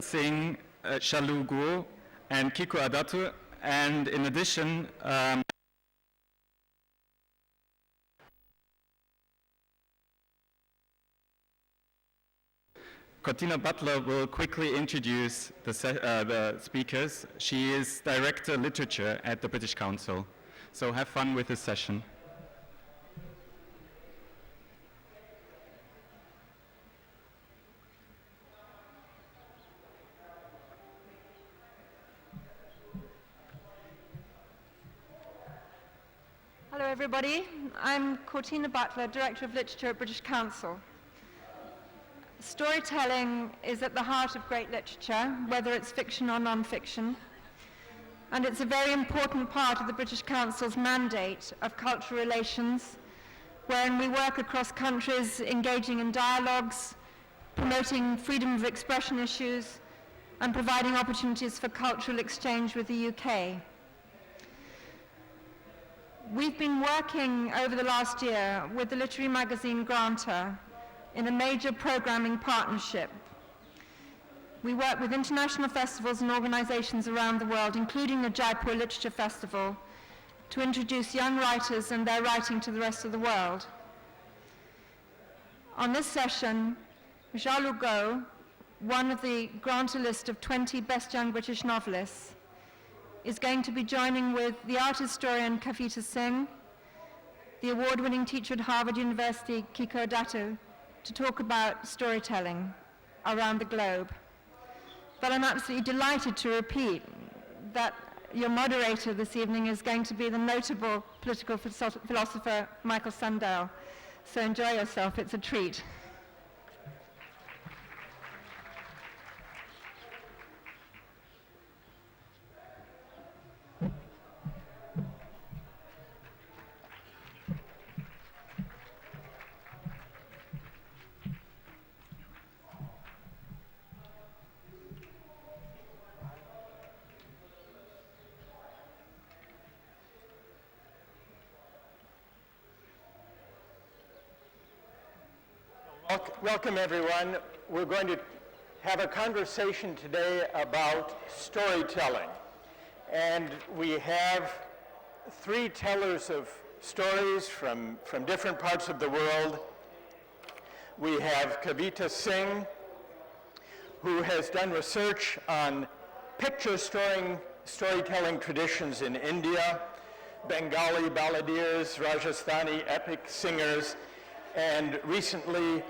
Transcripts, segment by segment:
Singh, Xiaolu, and Kiku Adatto, and in addition, Cortina Butler will quickly introduce the speakers. She is Director Literature at the British Council. So have fun with this session. Hello everybody, I'm Cortina Butler, Director of Literature at British Council. Storytelling is at the heart of great literature, whether it's fiction or non-fiction, and it's a very important part of the British Council's mandate of cultural relations, wherein we work across countries engaging in dialogues, promoting freedom of expression issues, and providing opportunities for cultural exchange with the UK. We've been working over the last year with the literary magazine Granter in a major programming partnership. We work with international festivals and organizations around the world, including the Jaipur Literature Festival, to introduce young writers and their writing to the rest of the world. On this session, Xiaolu, one of the Granter list of 20 best young British novelists, is going to be joining with the art historian Kavita Singh, the award-winning teacher at Harvard University, Kiku Adatto, to talk about storytelling around the globe. But I'm absolutely delighted to repeat that your moderator this evening is going to be the notable political philosopher Michael Sandel. So enjoy yourself, it's a treat. Welcome, everyone. We're going to have a conversation today about storytelling. And we have three tellers of stories from different parts of the world. We have Kavita Singh, who has done research on picture storytelling traditions in India, Bengali balladeers, Rajasthani epic singers, and recently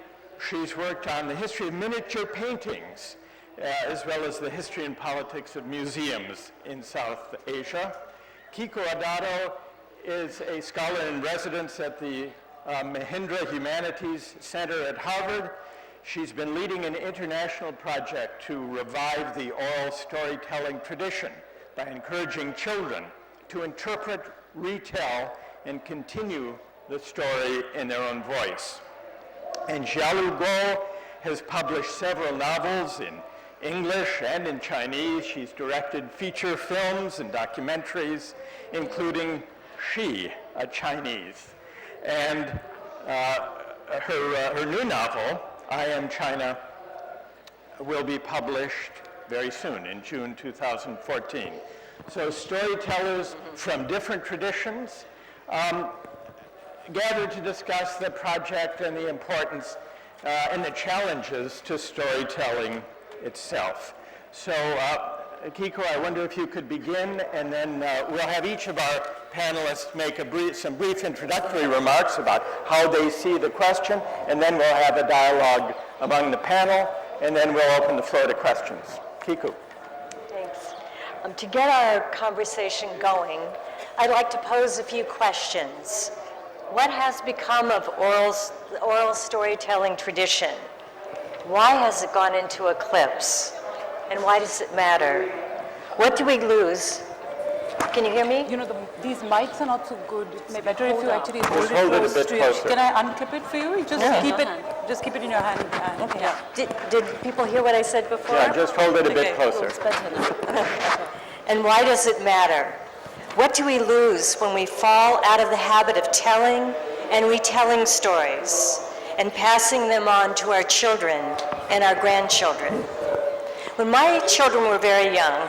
she's worked on the history of miniature paintings, as well as the history and politics of museums in South Asia. Kiku Adatto is a scholar in residence at the Mahindra Humanities Center at Harvard. She's been leading an international project to revive the oral storytelling tradition by encouraging children to interpret, retell, and continue the story in their own voice. And Xiaolu has published several novels in English and in Chinese. She's directed feature films and documentaries, including She, a Chinese. And her new novel, I Am China, will be published very soon, in June 2014. So storytellers from different traditions gathered to discuss the project and the importance and the challenges to storytelling itself. So, Kiku, I wonder if you could begin, and then we'll have each of our panelists make some brief introductory remarks about how they see the question, and then we'll have a dialogue among the panel, and then we'll open the floor to questions. Kiku. Thanks. To get our conversation going, I'd like to pose a few questions. What has become of oral storytelling tradition? Why has it gone into eclipse? And why does it matter? What do we lose? Can you hear me? You know, these mics are not so good. It's better if you actually hold Just it hold it a close bit to you. closer. Can I unclip it for you? Just keep it in your hand. Okay. Yeah. Did people hear what I said before? Yeah, just hold it a bit closer. It's better now. And why does it matter? What do we lose when we fall out of the habit of telling and retelling stories and passing them on to our children and our grandchildren? When my children were very young,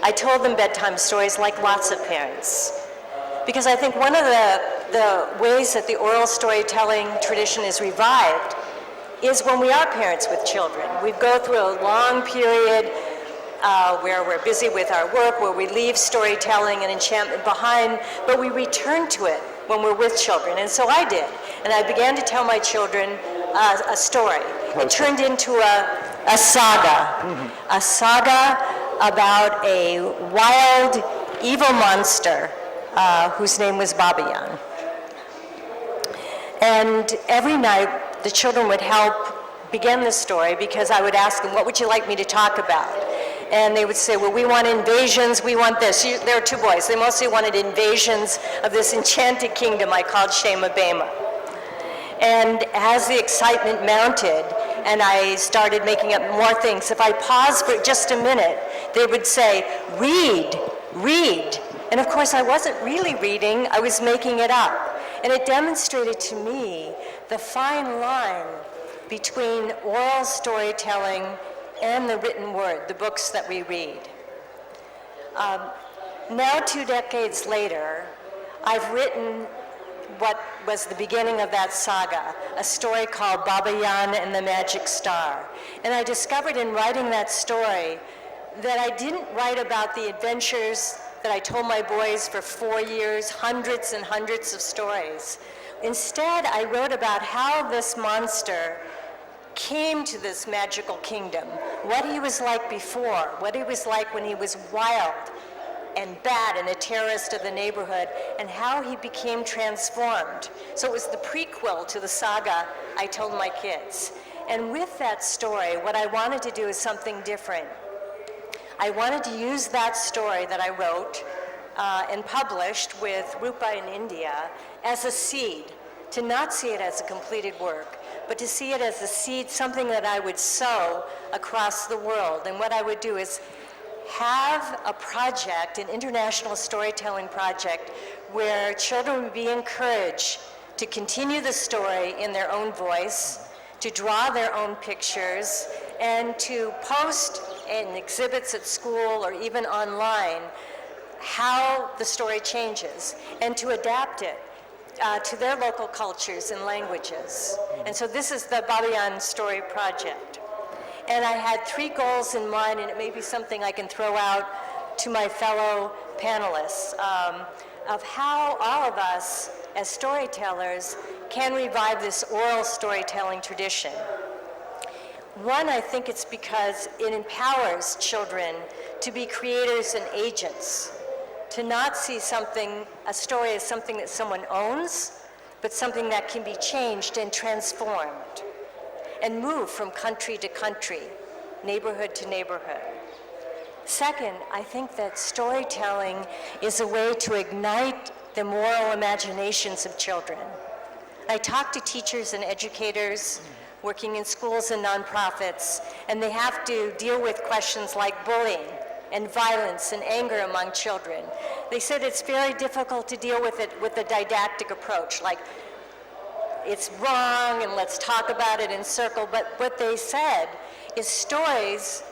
I told them bedtime stories like lots of parents. Because I think one of the ways that the oral storytelling tradition is revived is when we are parents with children. We go through a long period where we're busy with our work, where we leave storytelling and enchantment behind, but we return to it when we're with children. And so I did. And I began to tell my children a story. It turned into a saga about a wild, evil monster whose name was Baba Yan. And every night, the children would help begin the story because I would ask them, what would you like me to talk about? And they would say, well, we want invasions, we want this. There were two boys. They mostly wanted invasions of this enchanted kingdom I called Shema Bema. And as the excitement mounted, and I started making up more things, if I paused for just a minute, they would say, read, read. And of course, I wasn't really reading, I was making it up. And it demonstrated to me the fine line between oral storytelling and the written word, the books that we read. Now, 2 decades later, I've written what was the beginning of that saga, a story called Baba Yan and the Magic Star. And I discovered in writing that story that I didn't write about the adventures that I told my boys for 4 years, hundreds and hundreds of stories. Instead, I wrote about how this monster came to this magical kingdom, what he was like before, what he was like when he was wild and bad and a terrorist of the neighborhood, and how he became transformed. So it was the prequel to the saga I told my kids. And with that story, what I wanted to do is something different. I wanted to use that story that I wrote and published with Rupa in India as a seed, to not see it as a completed work, but to see it as a seed, something that I would sow across the world. And what I would do is have a project, an international storytelling project, where children would be encouraged to continue the story in their own voice, to draw their own pictures, and to post in exhibits at school or even online how the story changes, and to adapt it to their local cultures and languages. And so this is the Baba Yan Story Project. And I had 3 goals in mind, and it may be something I can throw out to my fellow panelists, of how all of us as storytellers can revive this oral storytelling tradition. One, I think it's because it empowers children to be creators and agents, to not see a story as something that someone owns, but something that can be changed and transformed and move from country to country, neighborhood to neighborhood. Second, I think that storytelling is a way to ignite the moral imaginations of children. I talk to teachers and educators working in schools and nonprofits, and they have to deal with questions like bullying and violence and anger among children. They said it's very difficult to deal with it with a didactic approach, like it's wrong and let's talk about it in circle. But what they said is stories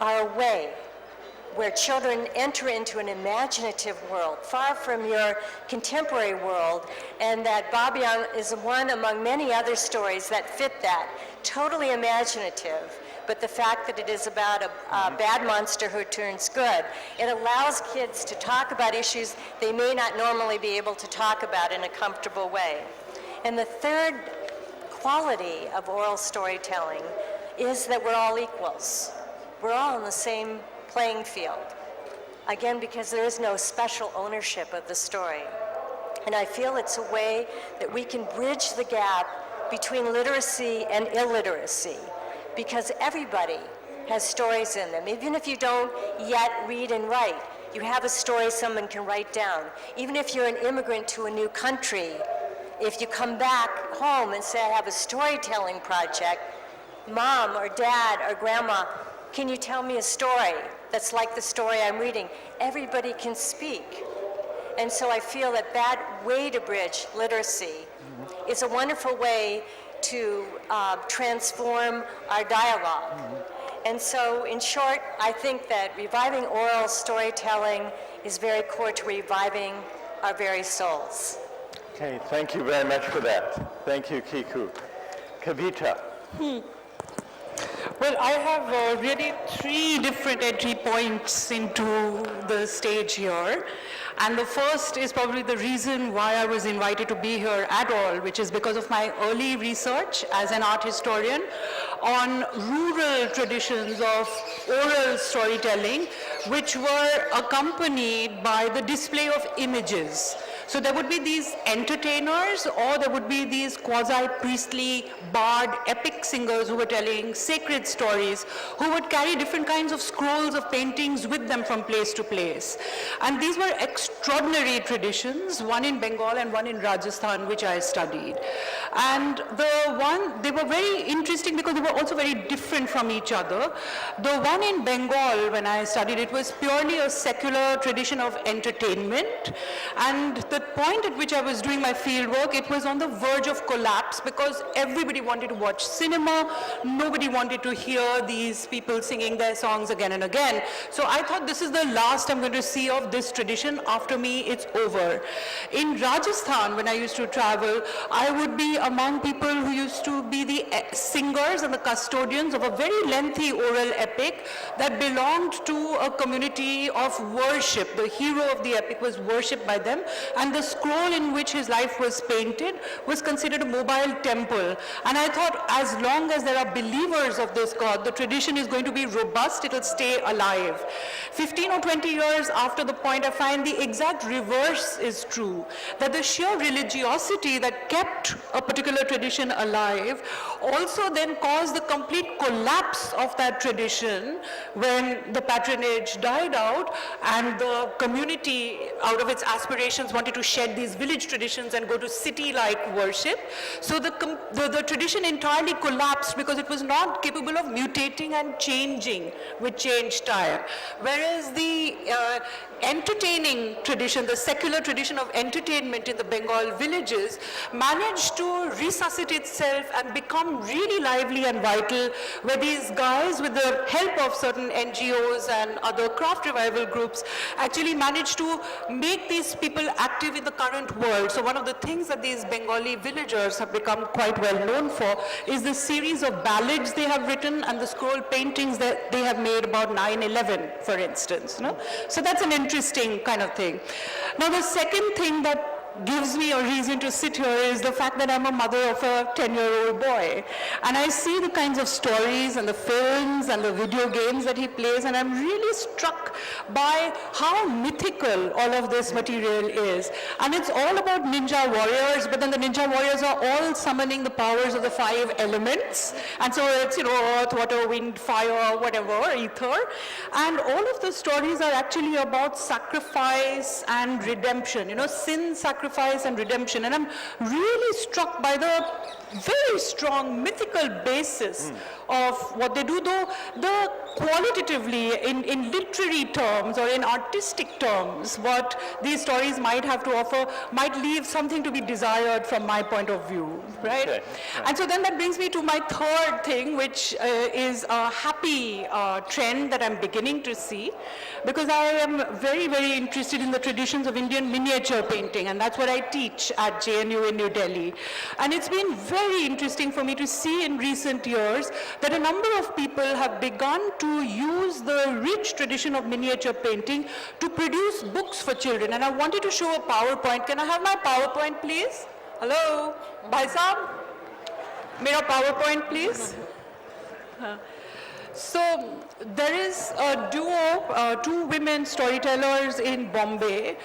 are a way where children enter into an imaginative world, far from your contemporary world, and that Baba Yan is one among many other stories that fit that, totally imaginative. But the fact that it is about a bad monster who turns good, it allows kids to talk about issues they may not normally be able to talk about in a comfortable way. And the third quality of oral storytelling is that we're all equals. We're all on the same playing field. Again, because there is no special ownership of the story. And I feel it's a way that we can bridge the gap between literacy and illiteracy, because everybody has stories in them. Even if you don't yet read and write, you have a story someone can write down. Even if you're an immigrant to a new country, if you come back home and say, I have a storytelling project, Mom or Dad or Grandma, can you tell me a story that's like the story I'm reading? Everybody can speak. And so I feel that that way to bridge literacy is a wonderful way to transform our dialogue. And so, in short, I think that reviving oral storytelling is very core to reviving our very souls. Okay, thank you very much for that. Thank you, Kiku. Kavita. Well, I have really three different entry points into the stage here. And the first is probably the reason why I was invited to be here at all, which is because of my early research as an art historian on rural traditions of oral storytelling, which were accompanied by the display of images. So there would be these entertainers, or there would be these quasi-priestly, bard, epic singers who were telling sacred stories, who would carry different kinds of scrolls of paintings with them from place to place. And these were extraordinary traditions, one in Bengal and one in Rajasthan, which I studied. And they were very interesting because they were also very different from each other. The one in Bengal, when I studied it, was purely a secular tradition of entertainment. And the point at which I was doing my field work, it was on the verge of collapse because everybody wanted to watch cinema, nobody wanted to hear these people singing their songs again and again. So I thought this is the last I'm going to see of this tradition. After me, it's over. In Rajasthan, when I used to travel, I would be among people who used to be the singers and the custodians of a very lengthy oral epic that belonged to a community of worship. The hero of the epic was worshipped by them, and the scroll in which his life was painted was considered a mobile temple. And I thought, as long as there are believers of this God, the tradition is going to be robust, it will stay alive. 15 or 20 years after the point, I find the exact reverse is true, that the sheer religiosity that kept a particular tradition alive also then caused the complete collapse of that tradition when the patronage died out and the community, out of its aspirations, wanted to shed these village traditions and go to city-like worship. So the tradition entirely collapsed because it was not capable of mutating and changing with change time. Whereas the entertaining tradition, the secular tradition of entertainment in the Bengal villages, managed to resuscitate itself and become really lively and vital, where these guys, with the help of certain NGOs and other craft revival groups, actually managed to make these people active in the current world. So one of the things that these Bengali villagers have become quite well known for is the series of ballads they have written and the scroll paintings that they have made about 9/11, for instance. No? So that's an interesting kind of thing. Now the second thing that gives me a reason to sit here is the fact that I'm a mother of a 10-year-old boy. And I see the kinds of stories and the films and the video games that he plays, and I'm really struck by how mythical all of this material is. And it's all about ninja warriors, but then the ninja warriors are all summoning the powers of the 5 elements. And so it's, earth, water, wind, fire, whatever, ether. And all of the stories are actually about sacrifice and redemption, sin, sacrifice, and redemption. And I'm really struck by the very strong mythical basis of what they do, though the qualitatively, in literary terms or in artistic terms, what these stories might have to offer might leave something to be desired from my point of view, right? Okay. And so then that brings me to my third thing, which is a happy trend that I'm beginning to see, because I am very, very interested in the traditions of Indian miniature painting, and that's what I teach at JNU in New Delhi. And it's been very interesting for me to see in recent years that a number of people have begun to use the rich tradition of miniature painting to produce books for children. And I wanted to show a PowerPoint. Can I have my PowerPoint, please? Hello? Bhai Saab? Mera PowerPoint, please? So there is a duo, 2 women storytellers in Bombay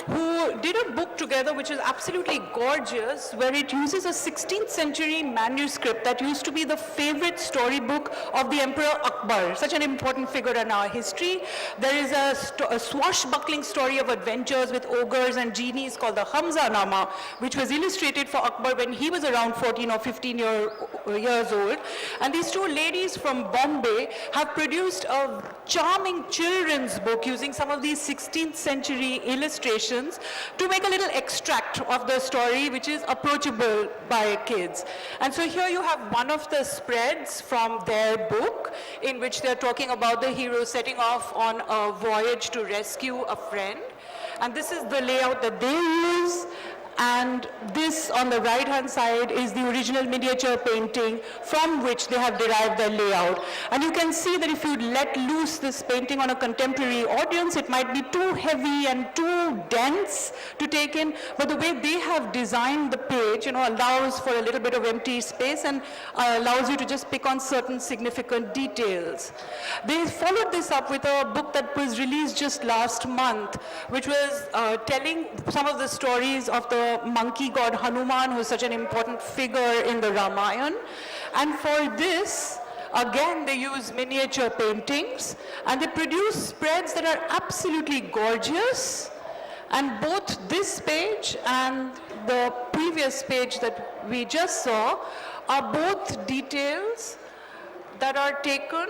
who did a book together which is absolutely gorgeous, where it uses a 16th century manuscript that used to be the favorite storybook of the Emperor Akbar, such an important figure in our history. There is a swashbuckling story of adventures with ogres and genies called the Hamza Nama, which was illustrated for Akbar when he was around 14 or 15 years old. And these 2 ladies from Bombay have produced a charming children's book using some of these 16th century illustrations to make a little little extract of the story which is approachable by kids. And so here you have one of the spreads from their book in which they're talking about the hero setting off on a voyage to rescue a friend. And this is the layout that they use. And this on the right-hand side is the original miniature painting from which they have derived their layout. And you can see that if you let loose this painting on a contemporary audience, it might be too heavy and too dense to take in. But the way they have designed the page, allows for a little bit of empty space and allows you to just pick on certain significant details. They followed this up with a book that was released just last month, which was telling some of the stories of the monkey god Hanuman, who is such an important figure in the Ramayana. And for this, again, they use miniature paintings, and they produce spreads that are absolutely gorgeous. And both this page and the previous page that we just saw are both details that are taken,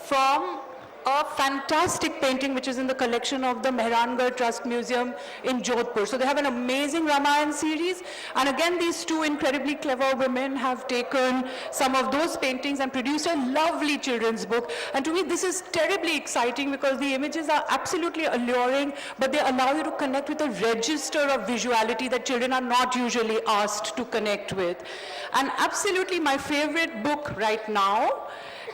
from a fantastic painting which is in the collection of the Mehrangarh Trust Museum in Jodhpur. So they have an amazing Ramayana series, and again these two incredibly clever women have taken some of those paintings and produced a lovely children's book. And to me this is terribly exciting because the images are absolutely alluring, but they allow you to connect with a register of visuality that children are not usually asked to connect with. And absolutely my favorite book right now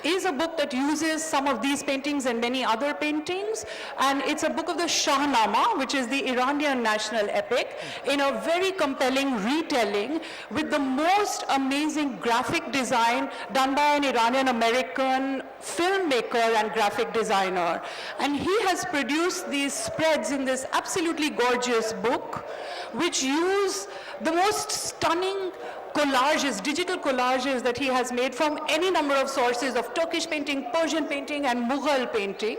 is a book that uses some of these paintings and many other paintings, and it's a book of the Shahnama, which is the Iranian national epic, in a very compelling retelling with the most amazing graphic design done by an Iranian-American filmmaker and graphic designer. And he has produced these spreads in this absolutely gorgeous book, which use the most stunning collages, digital collages that he has made from any number of sources of Turkish painting, Persian painting, and Mughal painting.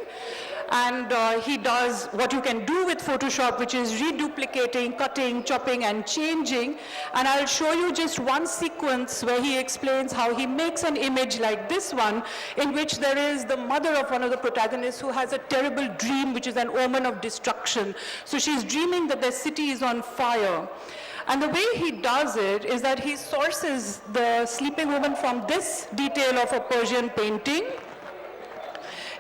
And he does what you can do with Photoshop, which is reduplicating, cutting, chopping, and changing. And I'll show you just one sequence where he explains how he makes an image like this one, in which there is the mother of one of the protagonists who has a terrible dream, which is an omen of destruction. So she's dreaming that their city is on fire. And the way he does it is that he sources the sleeping woman from this detail of a Persian painting.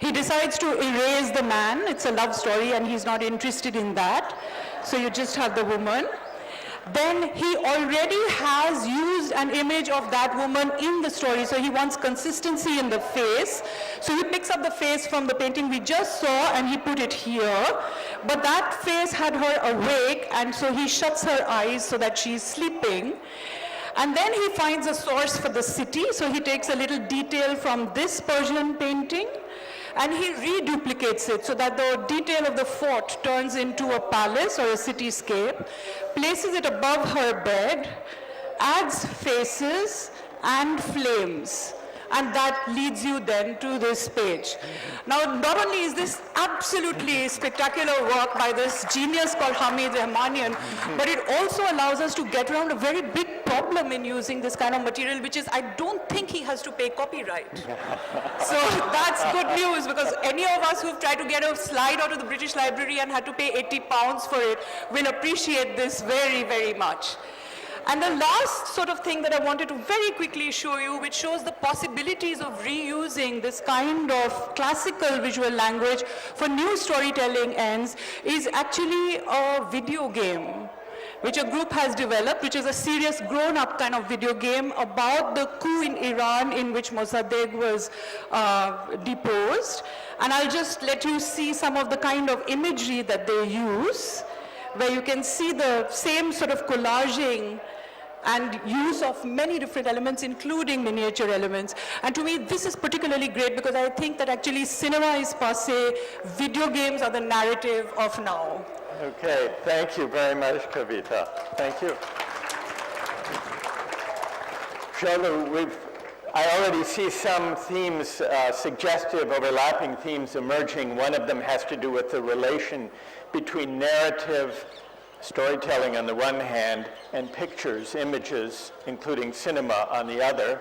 He decides to erase the man. It's a love story and he's not interested in that. So you just have the woman. Then he already has used an image of that woman in the story, so he wants consistency in the face. So he picks up the face from the painting we just saw and he put it here. But that face had her awake, and so he shuts her eyes so that she's sleeping. And then he finds a source for the city, so he takes a little detail from this Persian painting, and he reduplicates it so that the detail of the fort turns into a palace or a cityscape, places it above her bed, adds faces and flames. And that leads you then to this page. Now, not only is this absolutely spectacular work by this genius called Hamid Rahmanian, but it also allows us to get around a very big problem in using this kind of material, which is I don't think he has to pay copyright. So that's good news, because any of us who've tried to get a slide out of the British Library and had to pay £80 for it will appreciate this very, very much. And the last sort of thing that I wanted to very quickly show you, which shows the possibilities of reusing this kind of classical visual language for new storytelling ends, is actually a video game which a group has developed, which is a serious grown-up kind of video game about the coup in Iran in which Mossadegh was deposed. And I'll just let you see some of the kind of imagery that they use, where you can see the same sort of collaging and use of many different elements, including miniature elements. And to me, this is particularly great because I think that actually cinema is passé, video games are the narrative of now. Okay, thank you very much, Kavita. Thank you. Xiaolu, I already see some themes, suggestive overlapping themes emerging. One of them has to do with the relation between narrative storytelling on the one hand and pictures, images, including cinema on the other.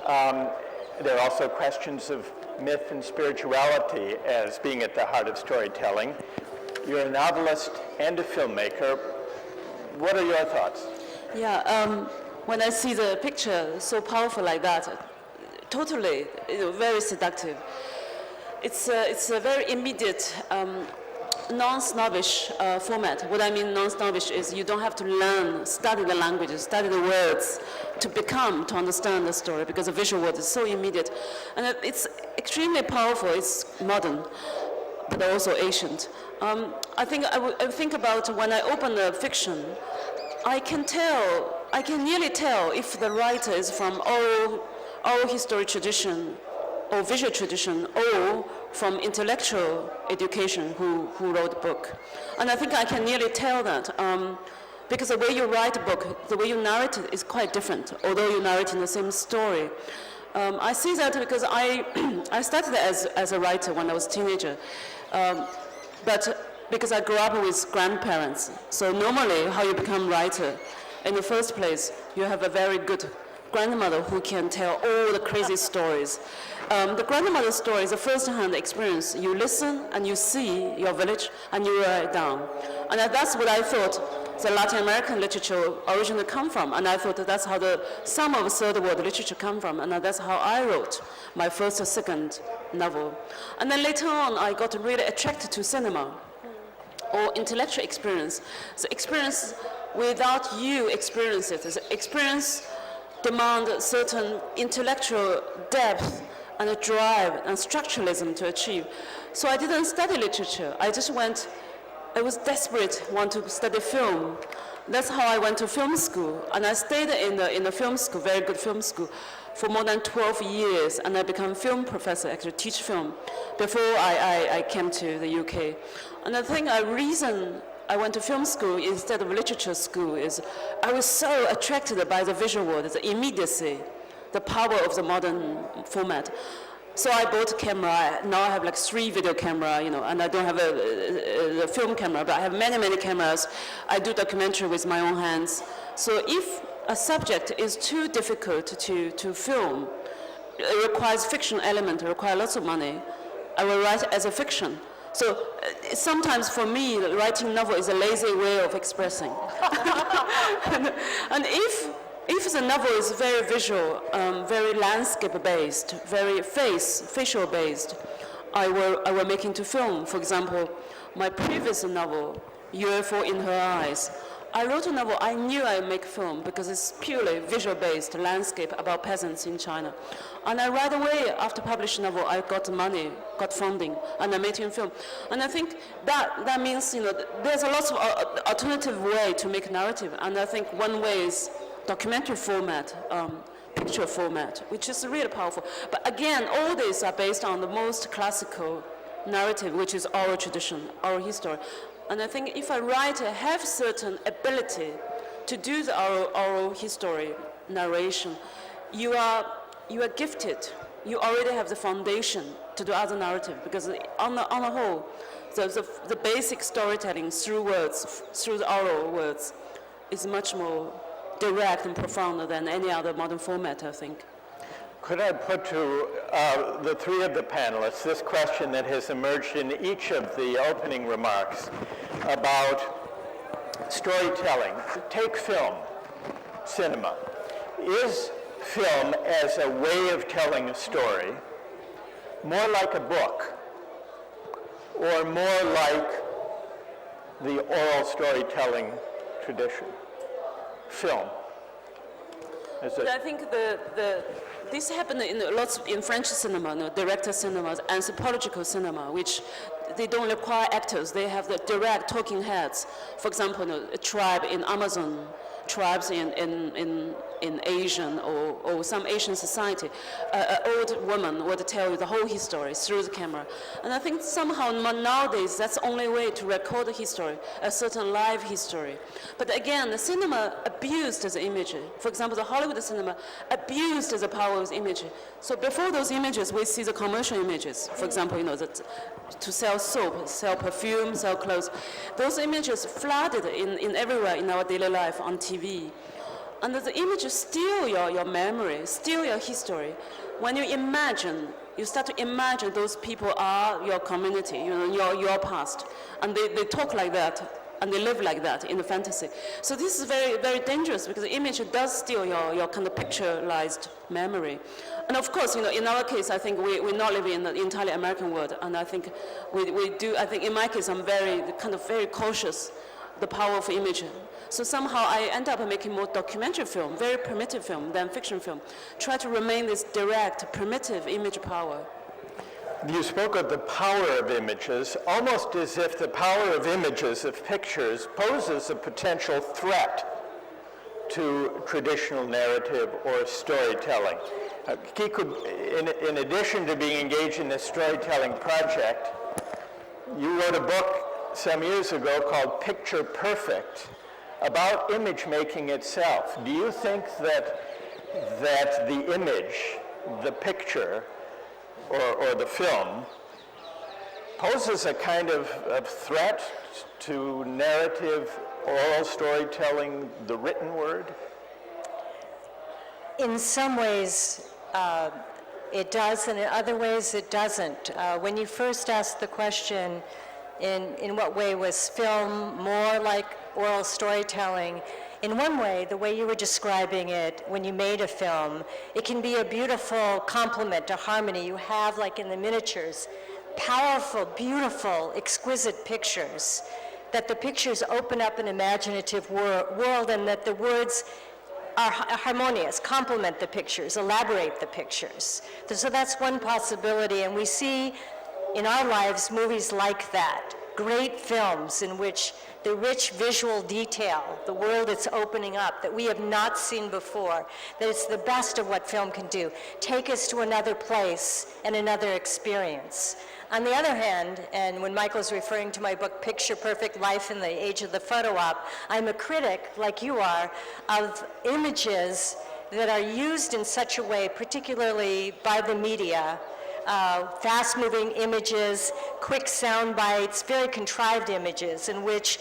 There are also questions of myth and spirituality as being at the heart of storytelling. You're a novelist and a filmmaker. What are your thoughts? Yeah, when I see the picture so powerful like that, totally, very seductive. It's a very immediate, non-snobbish format. What I mean non-snobbish is you don't have to study the languages, study the words to understand the story, because the visual word is so immediate. And it's extremely powerful, it's modern, but also ancient. I think about when I open the fiction, I can nearly tell if the writer is from oral history tradition or visual tradition or from intellectual education who wrote the book. And I think I can nearly tell that because the way you write a book, the way you narrate it is quite different, although you narrate in the same story. I see that because I started as a writer when I was a teenager, but because I grew up with grandparents. So normally how you become writer, in the first place, you have a very good grandmother who can tell all the crazy stories. The grandmother's story is a first-hand experience. You listen and you see your village and you write it down. And that's what I thought the Latin American literature originally come from. And I thought that's how some of the third world literature come from. And that's how I wrote my first or second novel. And then later on, I got really attracted to cinema or intellectual experience. The experience without you experience it. The experience demand certain intellectual depth and a drive and structuralism to achieve. So I didn't study literature. I was desperate, want to study film. That's how I went to film school. And I stayed in the film school, very good film school, for more than 12 years. And I became film professor, actually teach film, before I came to the UK. And I think a reason I went to film school instead of literature school is I was so attracted by the visual world, the immediacy, the power of the modern format. So I bought a camera. Now I have like 3 video camera, and I don't have a film camera, but I have many, many cameras. I do documentary with my own hands. So if a subject is too difficult to film, it requires fiction element, it requires lots of money, I will write as a fiction. So sometimes for me, writing novel is a lazy way of expressing. and if the novel is very visual, very landscape-based, very facial-based, I will make into film. For example, my previous novel, UFO in Her Eyes, I wrote a novel, I knew I would make film because it's purely visual-based landscape about peasants in China. And I right away, after publishing novel, I got money, got funding, and I made it in film. And I think that means, there's a lot of alternative way to make narrative. And I think one way is documentary format, picture format, which is really powerful. But again, all these are based on the most classical narrative, which is oral tradition, oral history. And I think if a writer has certain ability to do the oral history narration, you are gifted. You already have the foundation to do other narrative, because on the whole, the basic storytelling through words, through the oral words, is much more direct and profound than any other modern format, I think. Could I put to the 3 of the panelists this question that has emerged in each of the opening remarks about storytelling? Take film, cinema. Is film as a way of telling a story more like a book or more like the oral storytelling tradition? Film. But I think this happened in French cinema, director cinemas, anthropological cinema, which they don't require actors. They have the direct talking heads. For example, a tribe in Amazon, tribes in Asian or some Asian society, an old woman would tell you the whole history through the camera. And I think somehow nowadays that's the only way to record the history, a certain live history. But again, the cinema abused the image. For example, the Hollywood cinema abused the power of image. So before those images, we see the commercial images. For example, to sell soap, sell perfume, sell clothes. Those images flooded in everywhere in our daily life on TV. And the images steal your memory, steal your history. When you imagine, you start to imagine those people are your community, your past. And they talk like that, and they live like that in the fantasy. So this is very, very dangerous because the image does steal your kind of picturized memory. And of course, in our case, I think we're not living in the entirely American world. And I think we do, I think in my case, I'm very cautious, the power of image. So somehow I end up making more documentary film, very primitive film than fiction film. Try to remain this direct, primitive image power. You spoke of the power of images, almost as if the power of images, of pictures, poses a potential threat to traditional narrative or storytelling. Kiku, in addition to being engaged in this storytelling project, you wrote a book some years ago called Picture Perfect about image making itself. Do you think that the image, the picture, or the film poses a kind of threat to narrative, oral storytelling, the written word? In some ways, it does, and in other ways, it doesn't. When you first asked the question, in what way was film more like oral storytelling? In one way, the way you were describing it, when you made a film, it can be a beautiful complement, a harmony. You have, like in the miniatures, powerful, beautiful, exquisite pictures, that the pictures open up an imaginative world, and that the words are harmonious, complement the pictures, elaborate the pictures. So that's one possibility, and we see in our lives movies like that, great films in which the rich visual detail, the world it's opening up that we have not seen before, that it's the best of what film can do, take us to another place and another experience. On the other hand, and when Michael's referring to my book, Picture Perfect Life in the Age of the Photo Op, I'm a critic, like you are, of images that are used in such a way, particularly by the media, fast-moving images, quick sound bites, very contrived images in which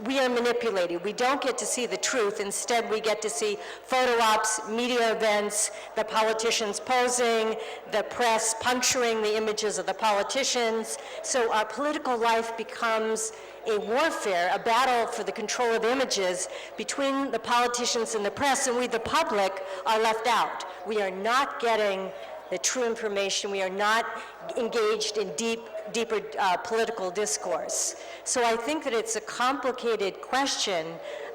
we are manipulated. We don't get to see the truth. Instead, we get to see photo ops, media events, the politicians posing, the press puncturing the images of the politicians. So our political life becomes a warfare, a battle for the control of images between the politicians and the press, and we, the public, are left out. We are not getting the true information. We are not engaged in deeper political discourse. So I think that it's a complicated question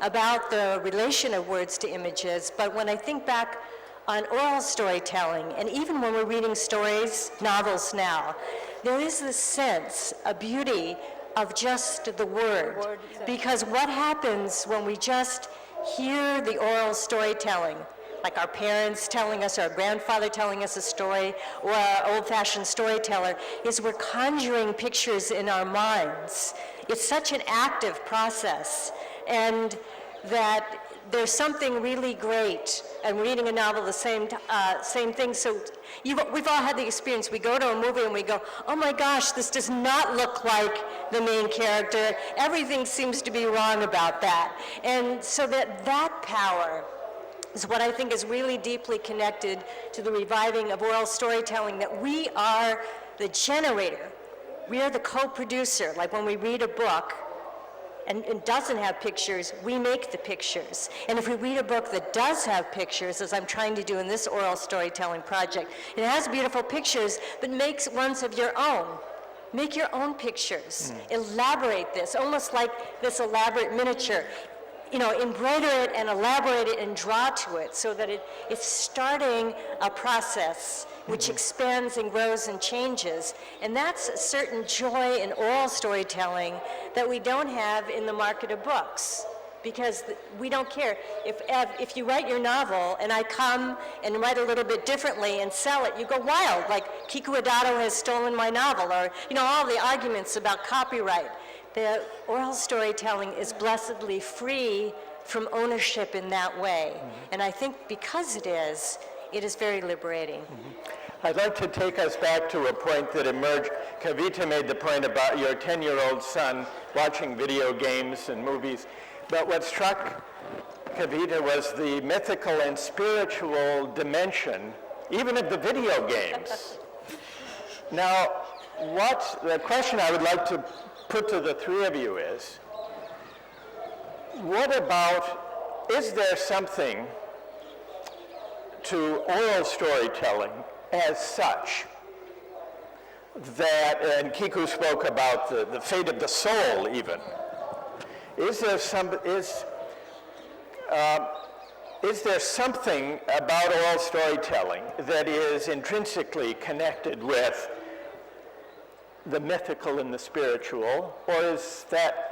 about the relation of words to images, but when I think back on oral storytelling, and even when we're reading stories, novels now, there is this sense, a beauty of just the word. Because what happens when we just hear the oral storytelling, like our parents telling us, or our grandfather telling us a story, or our old-fashioned storyteller, is we're conjuring pictures in our minds. It's such an active process, and that there's something really great. And reading a novel, the same thing. So we've all had the experience. We go to a movie and we go, oh my gosh, this does not look like the main character. Everything seems to be wrong about that. And so that power is what I think is really deeply connected to the reviving of oral storytelling, that we are the generator. We are the co-producer. Like when we read a book and doesn't have pictures, we make the pictures. And if we read a book that does have pictures, as I'm trying to do in this oral storytelling project, it has beautiful pictures, but makes ones of your own. Make your own pictures. Elaborate this, almost like this elaborate miniature. Embroider it and elaborate it and draw to it so that it's starting a process which expands and grows and changes. And that's a certain joy in oral storytelling that we don't have in the market of books, because we don't care. If you write your novel and I come and write a little bit differently and sell it, you go wild, like Kiku Adatto has stolen my novel, or all the arguments about copyright. The oral storytelling is blessedly free from ownership in that way. And I think because it is very liberating. I'd like to take us back to a point that emerged. Kavita made the point about your 10-year-old son watching video games and movies. But what struck Kavita, was the mythical and spiritual dimension, even of the video games. Now, the question I would like to put to the three of you is, what about, is there something to oral storytelling as such that, and Kiku spoke about the fate of the soul even, is there something about oral storytelling that is intrinsically connected with the mythical and the spiritual, or is that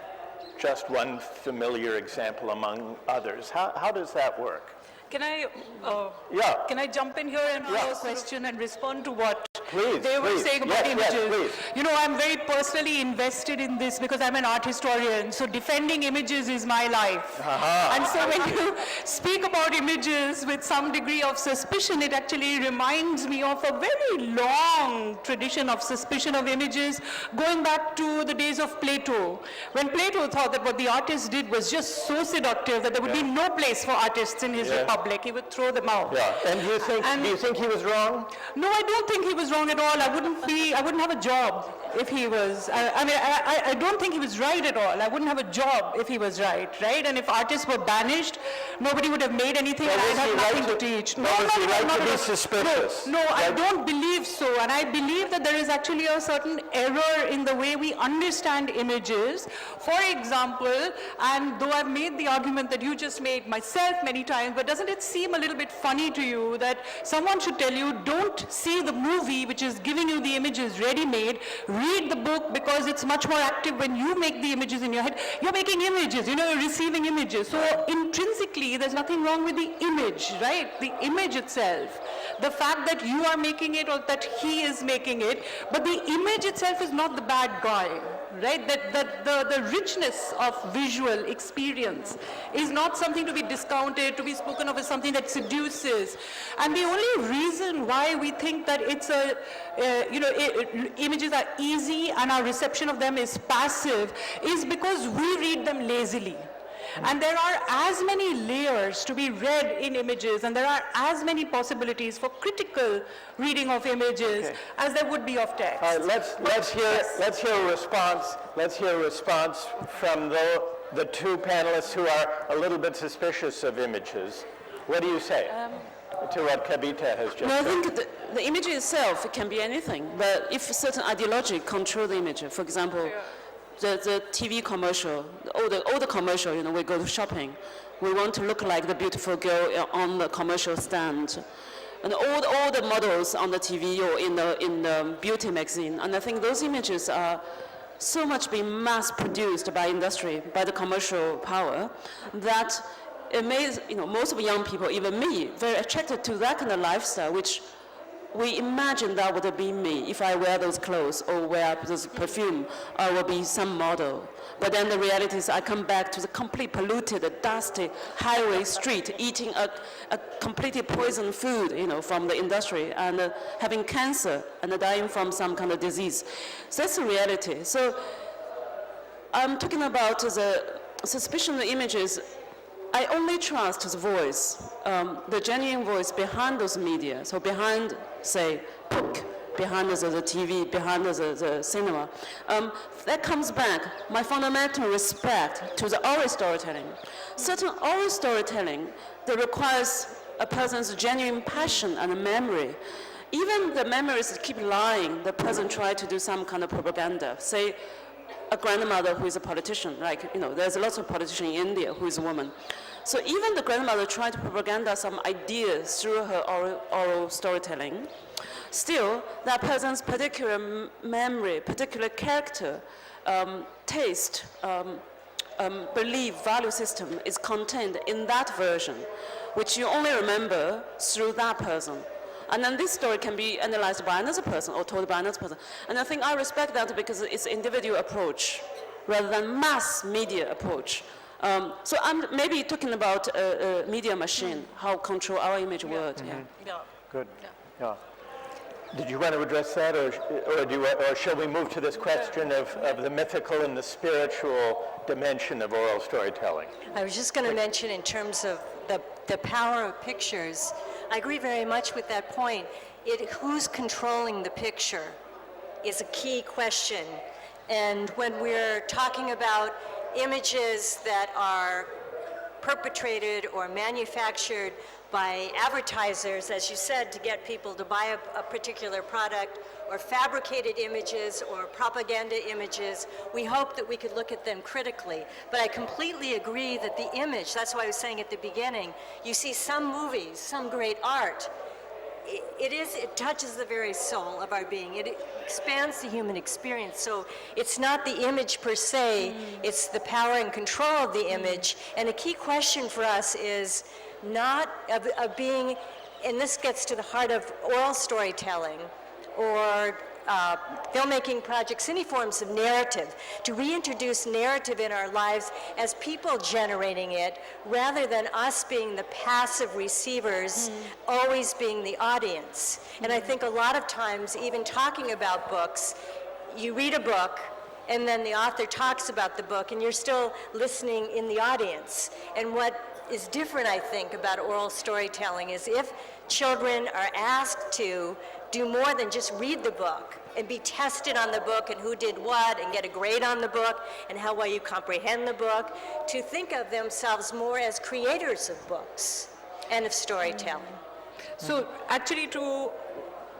just one familiar example among others? How does that work? Can I, Yeah. can I jump in here and ask a question and respond to what Please, they were please. saying about Yes, images? yes, please. You know, I'm very personally invested in this because I'm an art historian, so defending images is my life. And so when you speak about images with some degree of suspicion, it actually reminds me of a very long tradition of suspicion of images going back to the days of Plato. When Plato thought that what the artist did was just so seductive that there would be no place for artists in his republic. He would throw them out. Yeah, and do you think he was wrong? No, I don't think he was wrong at all. I wouldn't have a job if he was. I don't think he was right at all. I wouldn't have a job if he was right? And if artists were banished, nobody would have made anything, and I'd have nothing to teach. Was he right to be suspicious? No, I don't believe so. And I believe that there is actually a certain error in the way we understand images. For example, and though I've made the argument that you just made myself many times, but doesn't it seem a little bit funny to you that someone should tell you, don't see the movie which is giving you the images ready-made, read the book because it's much more active when you make the images in your head. You're making images, you're receiving images. So intrinsically, there's nothing wrong with the image, right? The image itself. The fact that you are making it or that he is making it, but the image itself is not the bad guy, right? That the richness of visual experience is not something to be discounted, to be spoken of as something that seduces. And the only reason why we think that it's images are easy and our reception of them is passive is because we read them lazily. And there are as many layers to be read in images, and there are as many possibilities for critical reading of images as there would be of text. All right, let's hear a response. Let's hear a response from the two panelists who are a little bit suspicious of images. What do you say to what Kavita has just No, I said? think the image itself can be anything, but if certain ideology control the image, for example, the TV commercial, all the commercial, we go to shopping, we want to look like the beautiful girl on the commercial stand, and all the models on the TV or in the beauty magazine, and I think those images are so much being mass-produced by industry, by the commercial power, that it makes most of young people, even me, very attracted to that kind of lifestyle, which we imagine that would be me. If I wear those clothes or wear this perfume, I will be some model. But then the reality is I come back to the complete polluted, dusty highway street, eating a completely poisoned food, from the industry, and having cancer and dying from some kind of disease. So that's the reality. So I'm talking about the suspicion of the images. I only trust the voice, the genuine voice behind those media. So behind, say, book, behind the TV, behind the cinema. That comes back, my fundamental respect to the oral storytelling. Certain oral storytelling that requires a person's genuine passion and memory. Even the memories keep lying, the person tries to do some kind of propaganda. Say, a grandmother who is a politician, there's lots of politicians in India who is a woman. So even the grandmother tried to propaganda some ideas through her oral storytelling. Still, that person's particular memory, particular character, taste, belief, value system is contained in that version, which you only remember through that person. And then this story can be analyzed by another person or told by another person. And I think I respect that because it's individual approach rather than mass media approach. So I'm maybe talking about a media machine, how control our image world. Good. Yeah. Did you want to address that, or shall we move to this question of the mythical and the spiritual dimension of oral storytelling? I was just going to mention in terms of the power of pictures, I agree very much with that point. Who's controlling the picture is a key question. And when we're talking about images that are perpetrated or manufactured by advertisers, as you said, to get people to buy a particular product, or fabricated images or propaganda images, we hope that we could look at them critically. But I completely agree that the image, that's why I was saying at the beginning, you see some movies, some great art, it touches the very soul of our being. It expands the human experience. So it's not the image per se, it's the power and control of the image. And a key question for us is not of being, and this gets to the heart of oral storytelling or filmmaking projects, any forms of narrative, to reintroduce narrative in our lives as people generating it, rather than us being the passive receivers, always being the audience. And I think a lot of times, even talking about books, you read a book, and then the author talks about the book, and you're still listening in the audience. And what is different, I think, about oral storytelling is if children are asked to do more than just read the book and be tested on the book and who did what and get a grade on the book and how well you comprehend the book, to think of themselves more as creators of books and of storytelling. So actually, to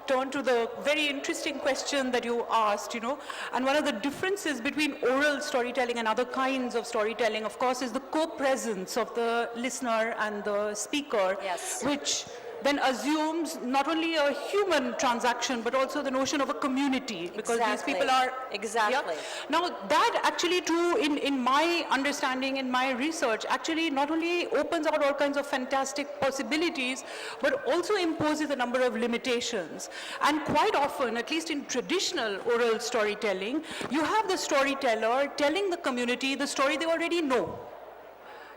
turn to the very interesting question that you asked, and one of the differences between oral storytelling and other kinds of storytelling, of course, is the co-presence of the listener and the speaker, Yes. which then assumes not only a human transaction, but also the notion of a community, because these Exactly. people are... Exactly. Now, that actually too, in my understanding, in my research, actually not only opens out all kinds of fantastic possibilities, but also imposes a number of limitations. And quite often, at least in traditional oral storytelling, you have the storyteller telling the community the story they already know.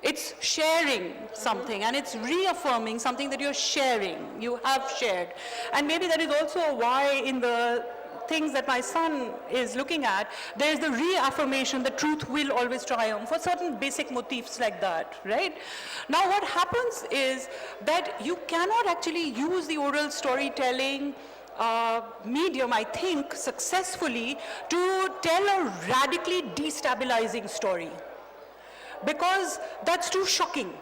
It's sharing something, and it's reaffirming something that you're sharing, you have shared. And maybe that is also why in the things that my son is looking at, there's the reaffirmation that truth will always triumph, for certain basic motifs like that, right? Now what happens is that you cannot actually use the oral storytelling medium, I think, successfully to tell a radically destabilizing story, because that's too shocking.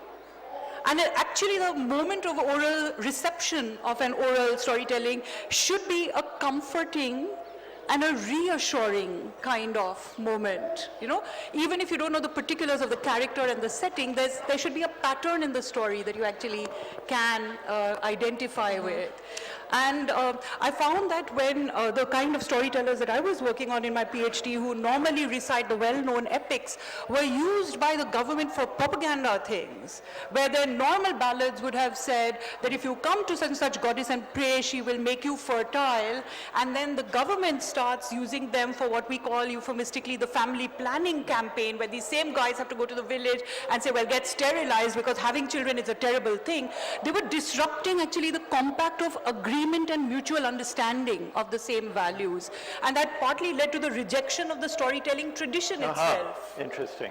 And actually the moment of oral reception of an oral storytelling should be a comforting and a reassuring kind of moment, Even if you don't know the particulars of the character and the setting, there should be a pattern in the story that you actually can identify with. And I found that when the kind of storytellers that I was working on in my PhD, who normally recite the well-known epics, were used by the government for propaganda things, where their normal ballads would have said that if you come to such and such goddess and pray, she will make you fertile, and then the government starts using them for what we call euphemistically the family planning campaign, where these same guys have to go to the village and say, well, get sterilized because having children is a terrible thing. They were disrupting actually the compact of agreement and mutual understanding of the same values. And that partly led to the rejection of the storytelling tradition itself. Interesting.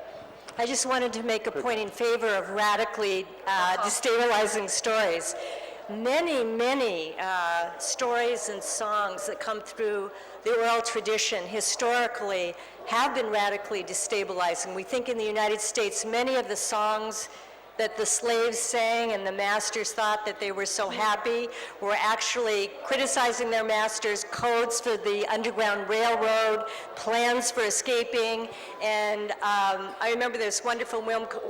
I just wanted to make a point in favor of radically destabilizing stories. Many stories and songs that come through the oral tradition historically have been radically destabilizing. We think in the United States, many of the songs that the slaves sang and the masters thought that they were so happy were actually criticizing their masters, codes for the Underground Railroad, plans for escaping. And I remember this wonderful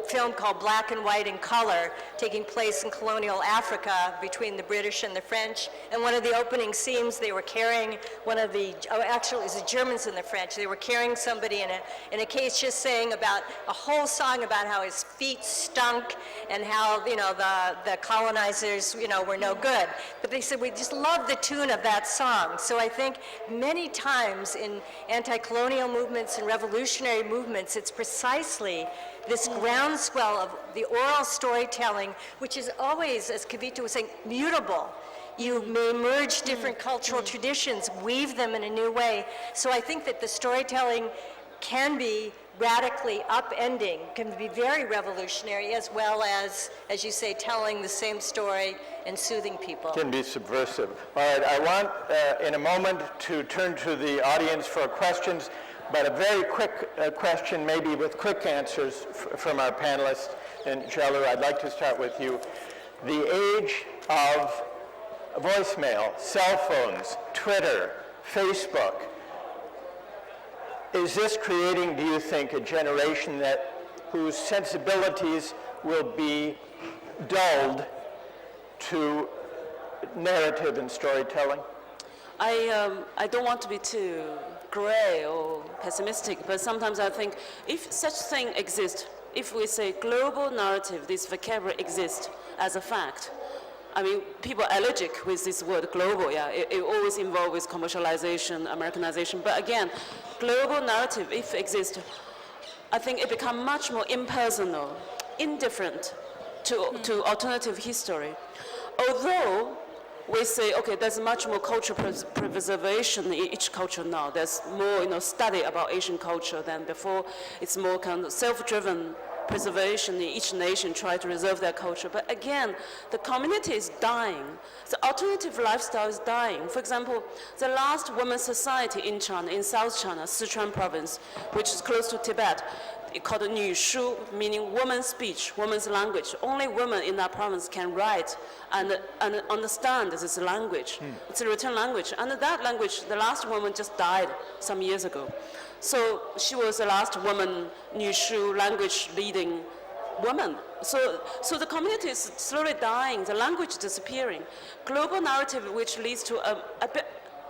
film called Black and White in Color, taking place in colonial Africa between the British and the French. And one of the opening scenes, they were carrying actually it was the Germans and the French. They were carrying somebody in a case, just saying about a whole song about how his feet stunk and how, the colonizers, were no good. But they said, we just love the tune of that song. So I think many times in anti-colonial movements and revolutionary movements, it's precisely this groundswell of the oral storytelling, which is always, as Kavita was saying, mutable. You may merge different cultural traditions, weave them in a new way. So I think that the storytelling can be radically upending, can be very revolutionary, as well as you say, telling the same story and soothing people. Can be subversive. All right, I want in a moment to turn to the audience for questions, but a very quick question, maybe with quick answers from our panelists. And Xiaolu, I'd like to start with you. The age of voicemail, cell phones, Twitter, Facebook, is this creating, do you think, a generation whose sensibilities will be dulled to narrative and storytelling? I don't want to be too gray or pessimistic, but sometimes I think if such thing exists, if we say global narrative, this vocabulary exists as a fact, I mean, people are allergic with this word global, yeah. It always involves with commercialization, Americanization. But again, global narrative, if it exists, I think it becomes much more impersonal, indifferent to alternative history. Although we say, okay, there's much more cultural preservation in each culture now. There's more, study about Asian culture than before. It's more kind of self-driven preservation in each nation, try to reserve their culture. But again, the community is dying. The alternative lifestyle is dying. For example, the last women's society in China, in South China, Sichuan province, which is close to Tibet, called 女书, meaning woman's speech, woman's language. Only women in that province can write and understand this language. It's a written language. And that language, the last woman just died some years ago. So she was the last woman, 女书, language leading woman. So the community is slowly dying, the language is disappearing. Global narrative, which leads to a bit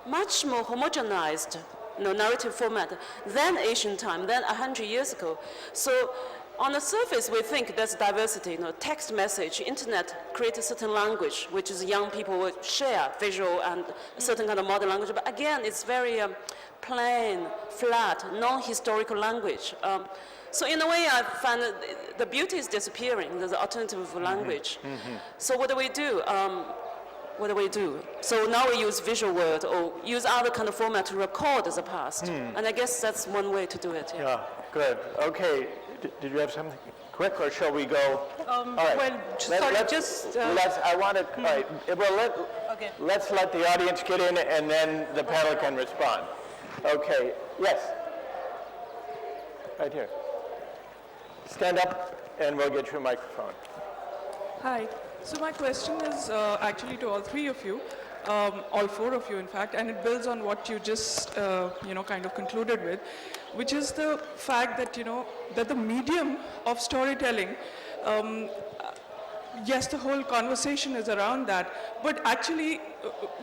much more homogenized narrative format than Asian time, than 100 years ago. So on the surface, we think there's diversity. Text message, internet create a certain language, which is young people will share visual and a certain kind of modern language. But again, it's very plain, flat, non-historical language. So in a way, I find that the beauty is disappearing. There's an alternative language. So what do we do? So now we use visual word or use other kind of format to record the past. And I guess that's one way to do it. Yeah, good. Okay, did you have something quick, or shall we go? All right. Well, I want to, all right, well, let's let the audience get in, and then the panel can respond. Okay, yes. Right here. Stand up, and we'll get you a microphone. Hi. So my question is actually to all three of you, all four of you in fact, and it builds on what you just kind of concluded with, which is the fact that that the medium of storytelling, yes, the whole conversation is around that, but actually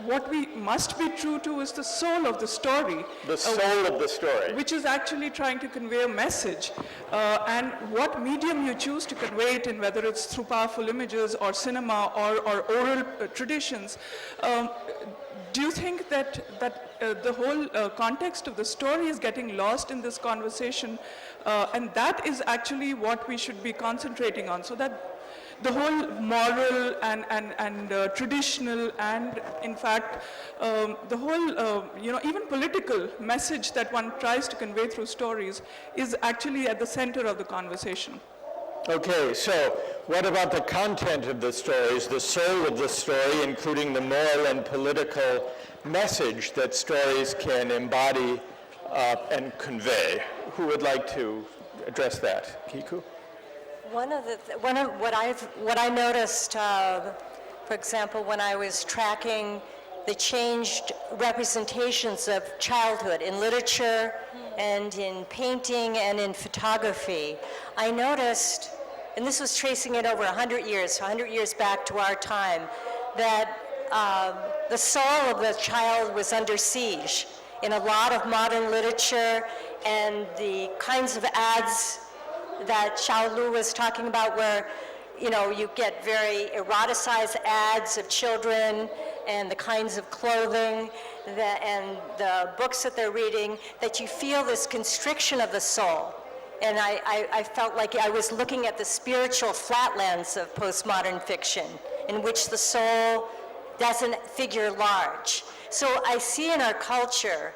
what we must be true to is the soul of the story. The soul of the story. Which is actually trying to convey a message. And what medium you choose to convey it in, whether it's through powerful images or cinema or oral traditions, do you think that the whole context of the story is getting lost in this conversation? And that is actually what we should be concentrating on, so that the whole moral and traditional and, in fact, the whole, even political message that one tries to convey through stories is actually at the center of the conversation. Okay, so what about the content of the stories, the soul of the story, including the moral and political message that stories can embody and convey? Who would like to address that? Kiku? One of what I noticed, for example, when I was tracking the changed representations of childhood in literature and in painting and in photography, I noticed, and this was tracing it over 100 years back to our time, that the soul of the child was under siege in a lot of modern literature, and the kinds of ads that Xiaolu was talking about, where you get very eroticized ads of children and the kinds of clothing and the books that they're reading, that you feel this constriction of the soul. And I felt like I was looking at the spiritual flatlands of postmodern fiction, in which the soul doesn't figure large. So I see in our culture,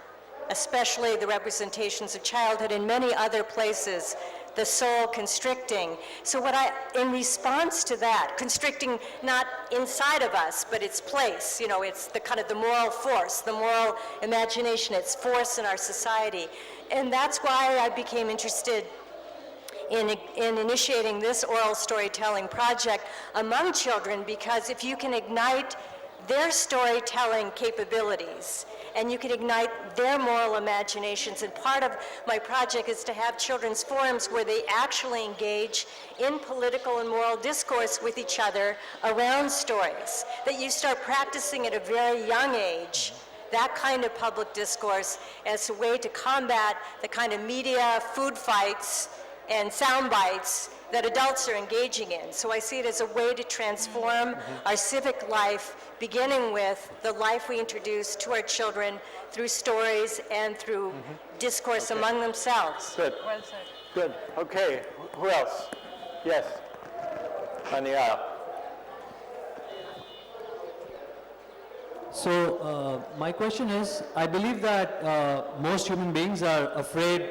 especially the representations of childhood in many other places, the soul constricting. So in response to that, constricting not inside of us, but its place, it's the kind of the moral force, the moral imagination, its force in our society. And that's why I became interested in initiating this oral storytelling project among children, because if you can ignite their storytelling capabilities, and you can ignite their moral imaginations. And part of my project is to have children's forums where they actually engage in political and moral discourse with each other around stories, that you start practicing at a very young age that kind of public discourse as a way to combat the kind of media food fights and sound bites that adults are engaging in. So I see it as a way to transform our civic life, beginning with the life we introduce to our children through stories and through discourse among themselves. Good. Well said. Good. Okay. Who else? Yes. On the aisle. So my question is, I believe that most human beings are afraid,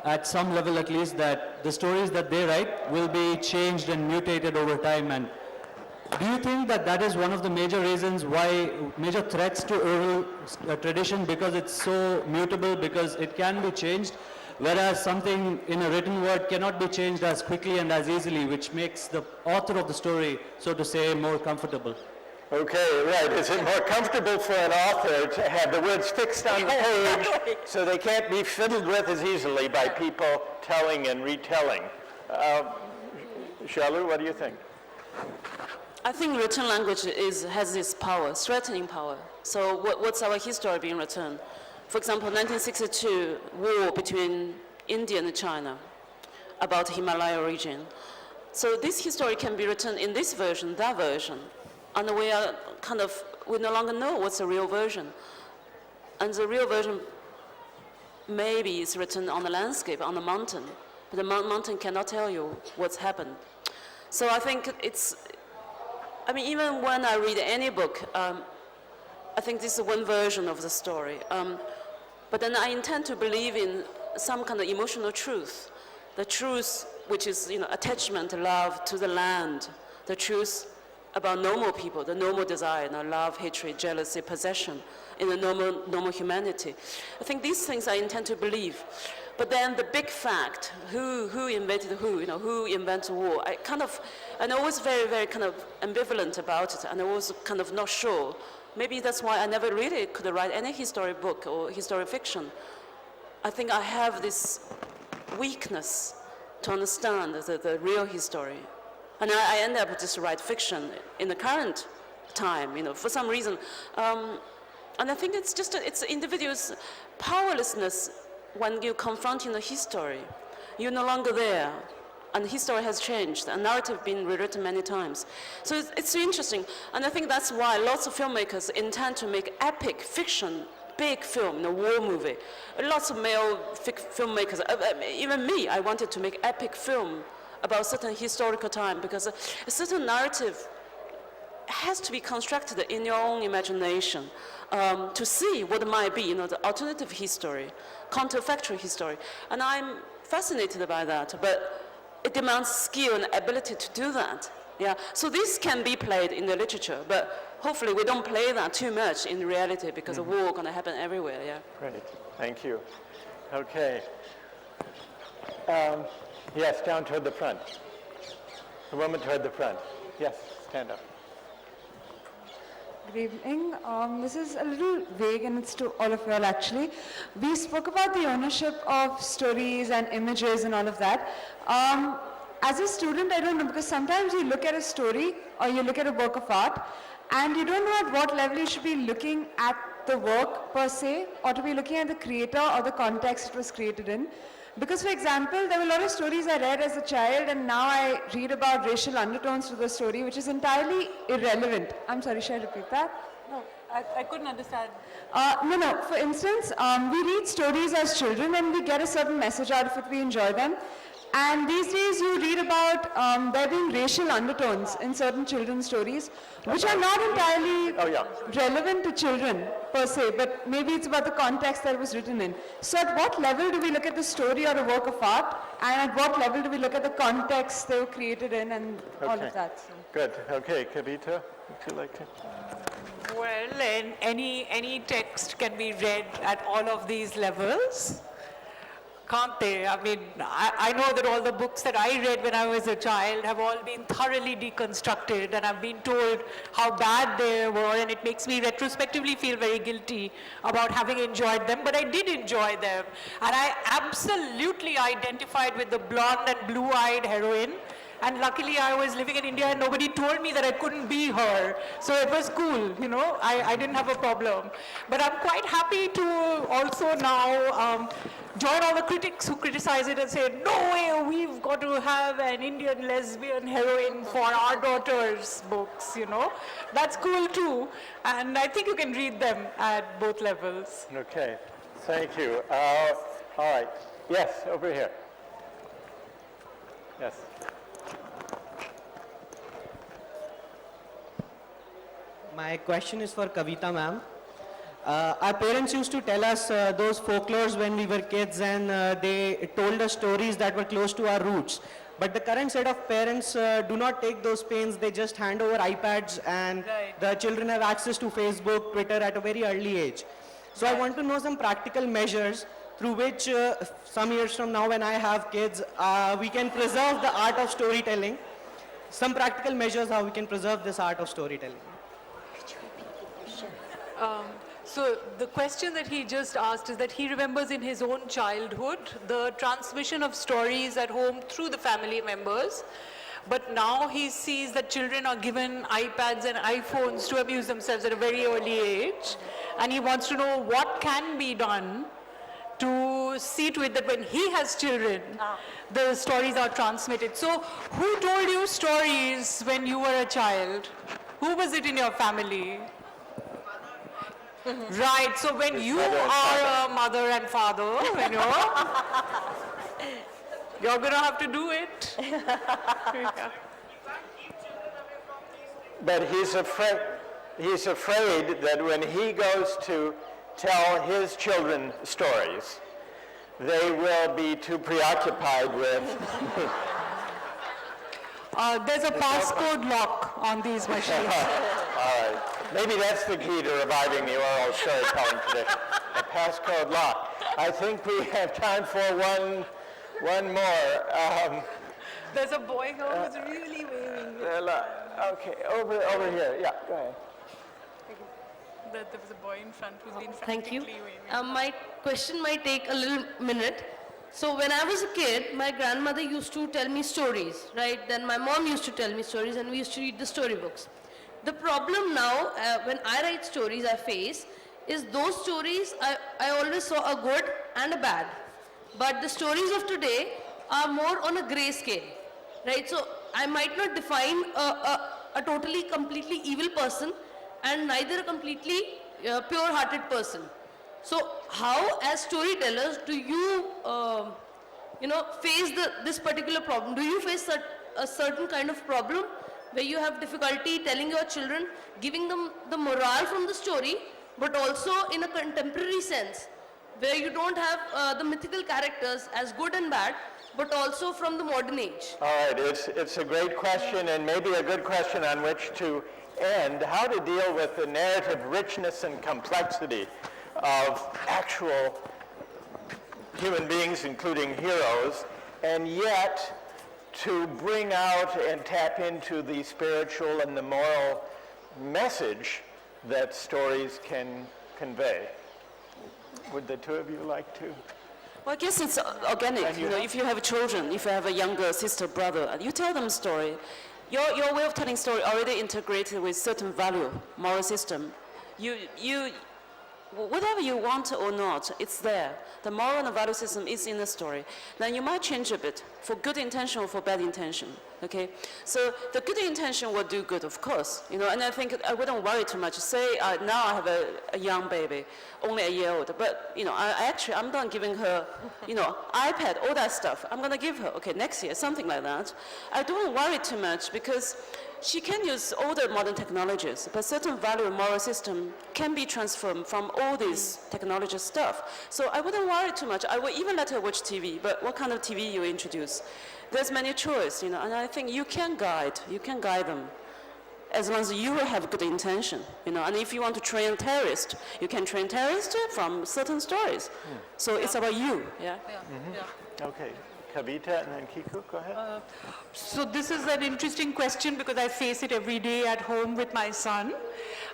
at some level at least, that the stories that they write will be changed and mutated over time. And do you think that that is one of the major reasons why, major threats to oral tradition, because it's so mutable, because it can be changed, whereas something in a written word cannot be changed as quickly and as easily, which makes the author of the story, so to say, more comfortable? Okay, right. Is it more comfortable for an author to have the words fixed on the page so they can't be fiddled with as easily by people telling and retelling? Xiaolu, what do you think? I think written language has this power, threatening power. So what's our history being written? For example, 1962, war between India and China about Himalaya region. So this history can be written in this version, that version. And we no longer know what's the real version. And the real version maybe is written on the landscape, on the mountain, but the mountain cannot tell you what's happened. So I think even when I read any book, I think this is one version of the story. But then I intend to believe in some kind of emotional truth, the truth which is, attachment, love to the land, the truth about normal people, the normal desire, love, hatred, jealousy, possession, in the normal humanity. I think these things I intend to believe. But then the big fact, who invented who invented war, I'm always very, very kind of ambivalent about it, and I was kind of not sure. Maybe that's why I never really could write any history book or history fiction. I think I have this weakness to understand the real history. And I end up just write fiction in the current time, for some reason. And I think it's just, it's individual's powerlessness when you're confronting the history. You're no longer there, and history has changed, and narrative been rewritten many times. So it's interesting, and I think that's why lots of filmmakers intend to make epic fiction, big film, war movie. Lots of male filmmakers, even me, I wanted to make epic film about certain historical time, because a certain narrative has to be constructed in your own imagination to see what might be, the alternative history, counterfactual history. And I'm fascinated by that, but it demands skill and ability to do that. Yeah. So this can be played in the literature, but hopefully we don't play that too much in reality, because the war is going to happen everywhere. Yeah. Great. Thank you. Okay. Yes, down toward the front. The woman toward the front. Yes, stand up. Good evening. This is a little vague, and it's to all of you all actually. We spoke about the ownership of stories and images and all of that. As a student, I don't know, because sometimes you look at a story or you look at a work of art and you don't know at what level you should be looking at the work per se, or to be looking at the creator or the context it was created in. Because, for example, there were a lot of stories I read as a child, and now I read about racial undertones to the story, which is entirely irrelevant. I'm sorry, should I repeat that? No, I couldn't understand. No. For instance, we read stories as children and we get a certain message out of it, we enjoy them. And these days you read about there being racial undertones in certain children's stories, which are not entirely relevant to children per se, but maybe it's about the context that it was written in. So at what level do we look at the story or a work of art, and at what level do we look at the context they were created in and all of that? So. Good. Okay, Kavita, would you like to? Well, and any text can be read at all of these levels, can't they? I mean, I know that all the books that I read when I was a child have all been thoroughly deconstructed, and I've been told how bad they were, and it makes me retrospectively feel very guilty about having enjoyed them, but I did enjoy them. And I absolutely identified with the blonde and blue-eyed heroine. And luckily I was living in India and nobody told me that I couldn't be her. So it was cool, you know, I didn't have a problem. But I'm quite happy to also now join all the critics who criticize it and say, no way, we've got to have an Indian lesbian heroine for our daughters' books, you know. That's cool too. And I think you can read them at both levels. Okay, thank you. All right, yes, over here. Yes. My question is for Kavita ma'am. Our parents used to tell us those folklores when we were kids, and they told us stories that were close to our roots. But the current set of parents do not take those pains. They just hand over iPads, and the children have access to Facebook, Twitter at a very early age. So I want to know some practical measures through which some years from now when I have kids, we can preserve the art of storytelling. Some practical measures how we can preserve this art of storytelling. So the question that he just asked is that he remembers in his own childhood the transmission of stories at home through the family members, but now he sees that children are given iPads and iPhones to amuse themselves at a very early age, and he wants to know what can be done to see to it that when he has children, the stories are transmitted. So who told you stories when you were a child? Who was it in your family? Right, so when you are a mother and father, you know, you're going to have to do it. But he's afraid that when he goes to tell his children stories, they will be too preoccupied with... There's a passcode lock on these machines. All right. Maybe that's the key to reviving the oral storytelling tradition, the passcode lock. I think we have time for one more. There's a boy who's really waving. Okay, over here. Yeah, go ahead. There was a boy in front who's been Thank you. frantically waving. My question might take a little minute. So when I was a kid, my grandmother used to tell me stories, right? Then my mom used to tell me stories, and we used to read the storybooks. The problem now, when I write stories I face, is those stories, I always saw a good and a bad. But the stories of today are more on a gray scale, right? So I might not define a totally, completely evil person, and neither a completely pure-hearted person. So how, as storytellers, do you, face this particular problem? Do you face a certain kind of problem where you have difficulty telling your children, giving them the morale from the story, but also in a contemporary sense, where you don't have the mythical characters as good and bad, but also from the modern age? All right, it's a great question, and maybe a good question on which to end. How to deal with the narrative richness and complexity of actual human beings, including heroes, and yet to bring out and tap into the spiritual and the moral message that stories can convey. Would the two of you like to? Well, I guess it's organic. You know, if you have children, if you have a younger sister, brother, you tell them a story. Your way of telling story already integrated with certain value, moral system. whatever you want or not, it's there. The moral and the value system is in the story. Then you might change a bit for good intention or for bad intention. Okay, so the good intention will do good, of course, you know, and I think I wouldn't worry too much. Say now I have a young baby, only a year old, but you know, I'm not giving her, you know, iPad, all that stuff. I'm gonna give her, okay, next year, something like that. I don't worry too much because she can use all the modern technologies, but certain value and moral system can be transformed from all this technology stuff. So I wouldn't worry too much. I would even let her watch TV, but what kind of TV you introduce? There's many choices, you know, and I think you can guide them as long as you have good intention, you know, and if you want to train terrorists, you can train terrorists from certain stories. So it's about you, yeah? Okay, Kavita and then Kiku, go ahead. So this is an interesting question because I face it every day at home with my son.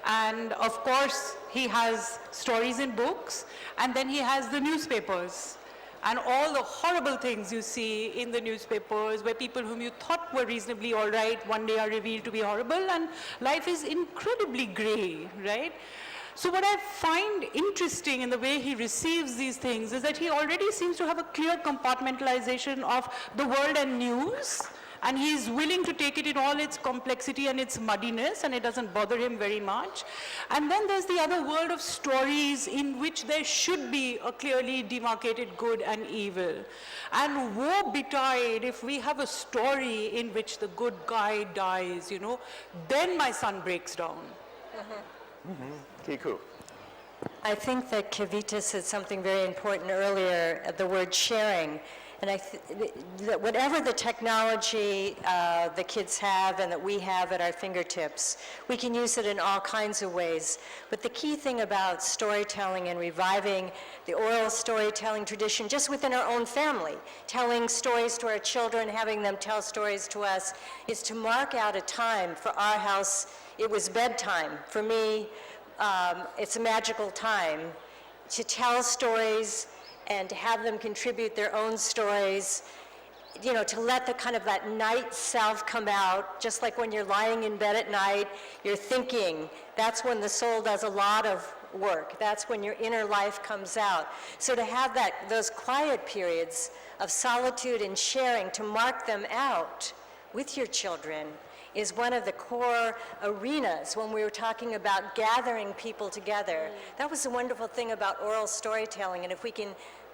And of course, he has stories in books, and then he has the newspapers. And all the horrible things you see in the newspapers where people whom you thought were reasonably all right one day are revealed to be horrible, and life is incredibly gray, right? So what I find interesting in the way he receives these things is that he already seems to have a clear compartmentalization of the world and news, and he's willing to take it in all its complexity and its muddiness, and it doesn't bother him very much. And then there's the other world of stories in which there should be a clearly demarcated good and evil. And woe betide if we have a story in which the good guy dies, you know, then my son breaks down. Kiku. I think that Kavita said something very important earlier, the word sharing. And that whatever the technology the kids have and that we have at our fingertips, we can use it in all kinds of ways. But the key thing about storytelling and reviving the oral storytelling tradition just within our own family, telling stories to our children, having them tell stories to us, is to mark out a time. For our house, it was bedtime. For me, it's a magical time to tell stories and to have them contribute their own stories, you know, to let the kind of that night self come out, just like when you're lying in bed at night, you're thinking. That's when the soul does a lot of work. That's when your inner life comes out. So to have those quiet periods of solitude and sharing, to mark them out with your children, is one of the core arenas when we were talking about gathering people together. That was the wonderful thing about oral storytelling, and if we can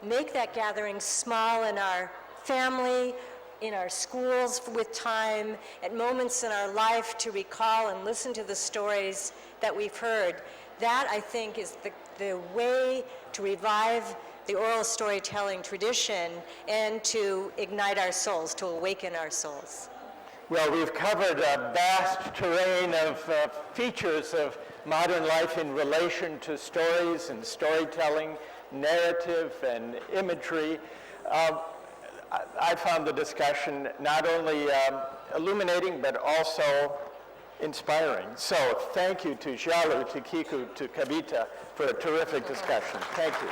make that gathering small in our family, in our schools with time, at moments in our life to recall and listen to the stories that we've heard, that I think is the way to revive the oral storytelling tradition and to ignite our souls, to awaken our souls. Well, we've covered a vast terrain of features of modern life in relation to stories and storytelling, narrative and imagery. I found the discussion not only illuminating, but also inspiring. So thank you to Xiaolu, to Kiku, to Kavita for a terrific discussion. Thank you.